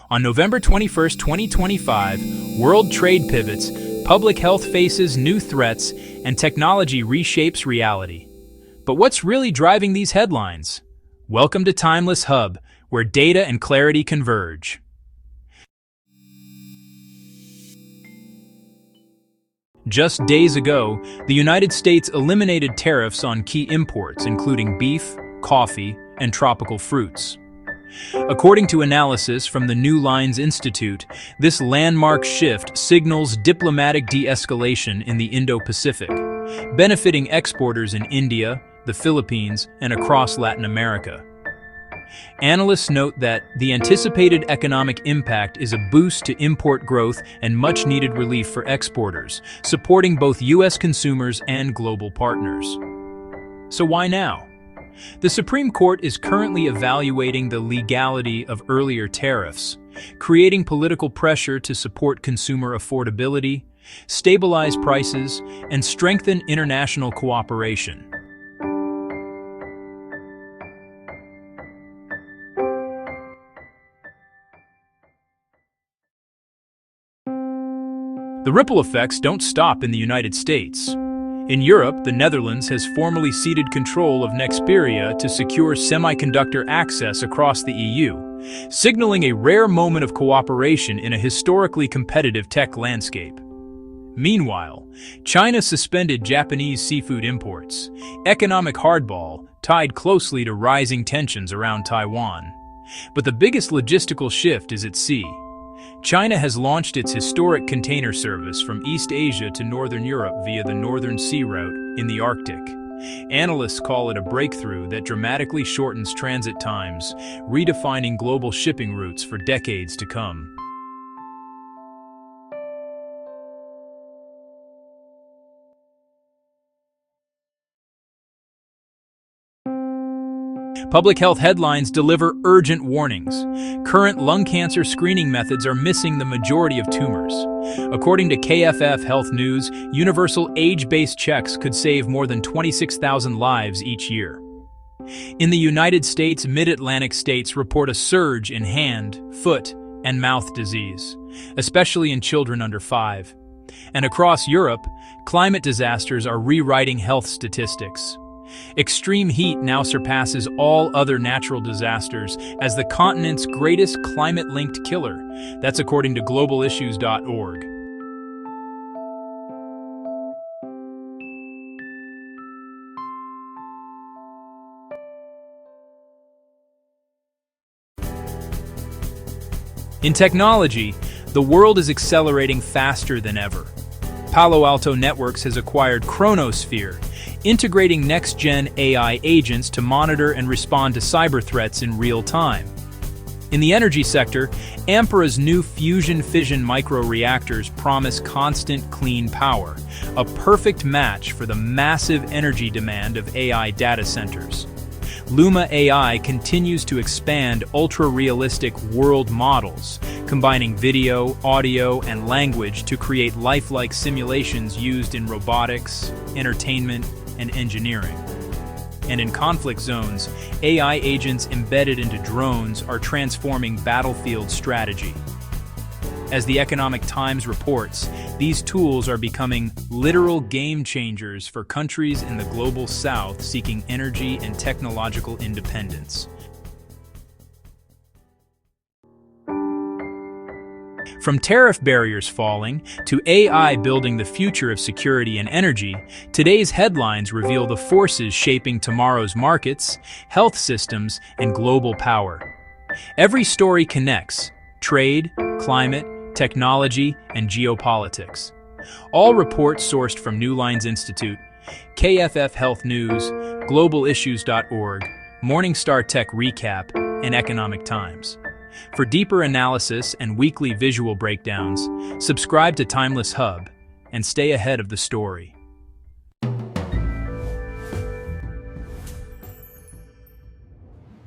On November 21st, 2025, world trade pivots, public health faces new threats, and technology reshapes reality. But what's really driving these headlines? Welcome to Timeless Hub, where data and clarity converge. Just days ago, the United States eliminated tariffs on key imports, including beef, coffee, and tropical fruits. According to analysis from the New Lines Institute, this landmark shift signals diplomatic de-escalation in the Indo-Pacific, benefiting exporters in India, the Philippines, and across Latin America. Analysts note that the anticipated economic impact is a boost to import growth and much-needed relief for exporters, supporting both U.S. consumers and global partners. So why now? The Supreme Court is currently evaluating the legality of earlier tariffs, creating political pressure to support consumer affordability, stabilize prices, and strengthen international cooperation. The ripple effects don't stop in the United States. In Europe, the Netherlands has formally ceded control of Nexperia to secure semiconductor access across the EU, signaling a rare moment of cooperation in a historically competitive tech landscape. Meanwhile, China suspended Japanese seafood imports, economic hardball tied closely to rising tensions around Taiwan. But the biggest logistical shift is at sea. China has launched its historic container service from East Asia to Northern Europe via the Northern Sea Route in the Arctic. Analysts call it a breakthrough that dramatically shortens transit times, redefining global shipping routes for decades to come. Public health headlines deliver urgent warnings. Current lung cancer screening methods are missing the majority of tumors. According to KFF Health News, universal age-based checks could save more than 26,000 lives each year. In the United States, mid-Atlantic states report a surge in hand, foot, and mouth disease, especially in children under 5. And across Europe, climate disasters are rewriting health statistics. Extreme heat now surpasses all other natural disasters as the continent's greatest climate-linked killer. That's according to globalissues.org. In technology, the world is accelerating faster than ever. Palo Alto Networks has acquired Chronosphere, integrating next-gen AI agents to monitor and respond to cyber threats in real time. In the energy sector, Ampera's new fusion-fission microreactors promise constant, clean power, a perfect match for the massive energy demand of AI data centers. Luma AI continues to expand ultra-realistic world models, combining video, audio, and language to create lifelike simulations used in robotics, entertainment, and engineering. And in conflict zones, AI agents embedded into drones are transforming battlefield strategy. As the Economic Times reports, these tools are becoming literal game changers for countries in the global south seeking energy and technological independence. From tariff barriers falling to AI building the future of security and energy, today's headlines reveal the forces shaping tomorrow's markets, health systems, and global power. Every story connects: trade, climate, technology, and geopolitics. All reports sourced from New Lines Institute, KFF Health News, globalissues.org, Morningstar Tech Recap, and Economic Times. For deeper analysis and weekly visual breakdowns, subscribe to Timeless Hub and stay ahead of the story.